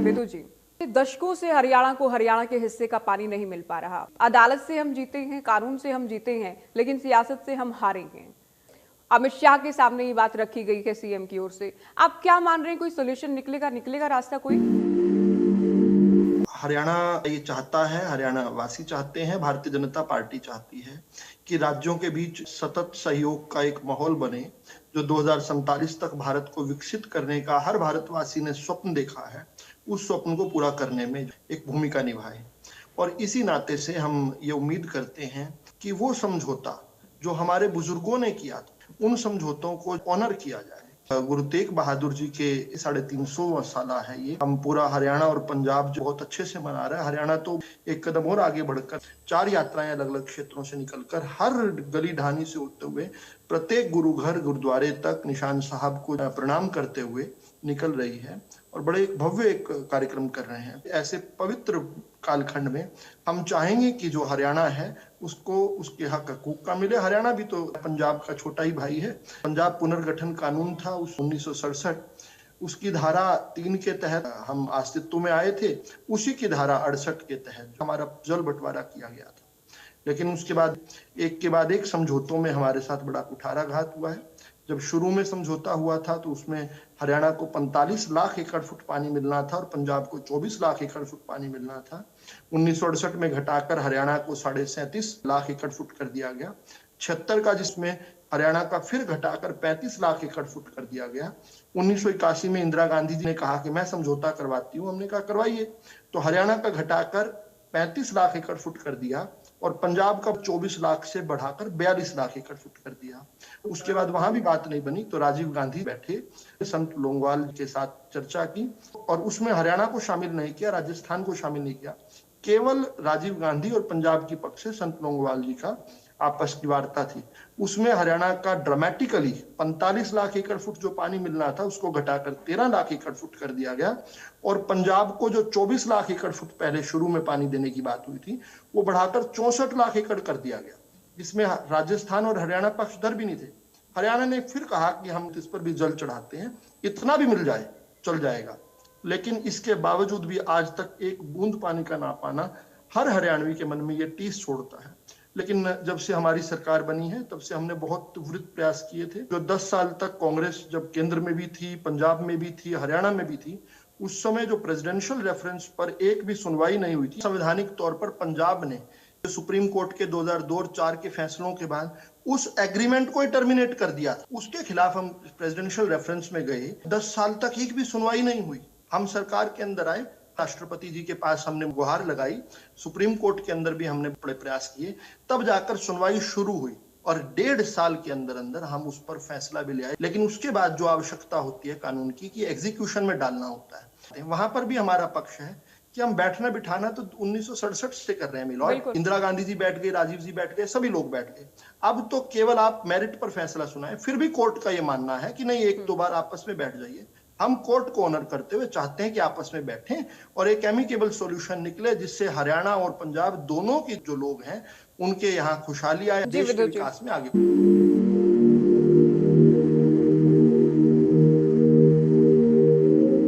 विदु जी, दशकों से हरियाणा को हरियाणा के हिस्से का पानी नहीं मिल पा रहा। अदालत से हम जीते हैं, कानून से हम जीते हैं, लेकिन सियासत से हम हारे हैं। अमित शाह के सामने ये बात रखी गई है सीएम की ओर से। आप क्या मान रहे हैं, कोई सोल्यूशन निकलेगा रास्ता कोई? हरियाणा ये चाहता है, हरियाणा वासी चाहते हैं, भारतीय जनता पार्टी चाहती है कि राज्यों के बीच सतत सहयोग का एक माहौल बने। जो 2047 तक भारत को विकसित करने का हर भारतवासी ने स्वप्न देखा है, उस स्वप्न को पूरा करने में एक भूमिका निभाए। और इसी नाते से हम ये उम्मीद करते हैं कि वो समझौता जो हमारे बुजुर्गों ने किया था, उन समझौतों को ऑनर किया जाए। गुरु तेग बहादुर जी के 350वां साला है ये। हम पूरा हरियाणा और पंजाब जो बहुत अच्छे से मना रहा है। हरियाणा तो एक कदम और आगे बढ़कर 4 यात्राएं अलग अलग क्षेत्रों से निकलकर हर गली ढानी से होते हुए प्रत्येक गुरु घर गुरुद्वारे तक निशान साहब को प्रणाम करते हुए निकल रही है और बड़े भव्य एक कार्यक्रम कर रहे हैं। ऐसे पवित्र कालखंड में हम चाहेंगे कि जो हरियाणा है उसको उसके हक हकूक का मिले। हरियाणा भी तो पंजाब का छोटा ही भाई है। पंजाब पुनर्गठन कानून था उस 1967, उसकी धारा 3 के तहत हम अस्तित्व में आए थे। उसी की धारा 68 के तहत हमारा जल बंटवारा किया गया था। लेकिन उसके बाद एक समझौतों में हमारे साथ बड़ा कुठाराघात हुआ है। जब शुरू में समझौता हुआ था तो उसमें हरियाणा को 45 लाख एकड़ फुट पानी मिलना था और पंजाब को 24 लाख एकड़ फुट पानी मिलना था। 1968 में घटाकर हरियाणा को 37.5 लाख एकड़ फुट कर दिया गया। 76 का जिसमें हरियाणा का फिर घटाकर 35 लाख एकड़ फुट कर दिया गया। 1981 में इंदिरा गांधी जी ने कहा कि मैं समझौता करवाती हूँ। हमने कहा करवाइए। तो हरियाणा का घटाकर 35 लाख एकड़ फुट कर दिया और पंजाब का 24 लाख से बढ़ाकर 42 लाख एकड़ फुट कर दिया। उसके बाद वहां भी बात नहीं बनी तो राजीव गांधी बैठे, संत लोंगवाल के साथ चर्चा की और उसमें हरियाणा को शामिल नहीं किया, राजस्थान को शामिल नहीं किया। केवल राजीव गांधी और पंजाब की पक्ष से संत लोंगवाल जी का आपस की वार्ता थी। उसमें हरियाणा का ड्रामेटिकली 45 लाख एकड़ फुट जो पानी मिलना था उसको घटाकर 13 लाख एकड़ फुट कर दिया गया और पंजाब को जो 24 लाख एकड़ फुट पहले शुरू में पानी देने की बात हुई थी वो बढ़ाकर 64 लाख एकड़ कर दिया गया, जिसमें राजस्थान और हरियाणा पक्षधर भी नहीं थे। हरियाणा ने फिर कहा कि हम इस पर भी जल चढ़ाते हैं, इतना भी मिल जाए चल जाएगा। लेकिन इसके बावजूद भी आज तक एक बूंद पानी का ना पाना हर हरियाणवी के मन में ये टीस छोड़ता है। लेकिन जब से हमारी सरकार बनी है तब से हमने बहुत त्वरित प्रयास किए थे। जो 10 साल तक कांग्रेस जब केंद्र में भी थी, पंजाब में भी थी, हरियाणा में भी थी, उस समय जो प्रेसिडेंशियल रेफरेंस पर एक भी सुनवाई नहीं हुई थी। संवैधानिक तौर पर पंजाब ने सुप्रीम कोर्ट के 2002 और 4 के फैसलों के बाद उस एग्रीमेंट को ही टर्मिनेट कर दिया था। उसके खिलाफ हम प्रेसिडेंशियल रेफरेंस में गए, 10 साल तक एक भी सुनवाई नहीं हुई। हम सरकार के अंदर आए, राष्ट्रपति जी के पास हमने गुहार लगाई, सुप्रीम कोर्ट के अंदर भी हमने बड़े प्रयास किए, तब जाकर सुनवाई शुरू हुई और 1.5 साल के अंदर अंदर हम उस पर फैसला भी ले आए। लेकिन उसके बाद जो आवश्यकता होती है कानून की कि एग्जीक्यूशन में डालना होता है, वहां पर भी हमारा पक्ष है कि हम बैठना बिठाना तो 1967 से कर रहे हैं मिलॉर्ड। इंदिरा गांधी जी बैठ गए, राजीव जी बैठ गए, सभी लोग बैठ गए। अब तो केवल आप मेरिट पर फैसला सुनाए, फिर भी कोर्ट का ये मानना है कि नहीं, 1-2 बार आपस में बैठ जाइए। हम कोर्ट को ऑनर करते हुए चाहते हैं कि आपस में बैठें और एक एमिकेबल सॉल्यूशन निकले जिससे हरियाणा और पंजाब दोनों के जो लोग हैं उनके यहाँ खुशहाली आए, देश के विकास में आगे।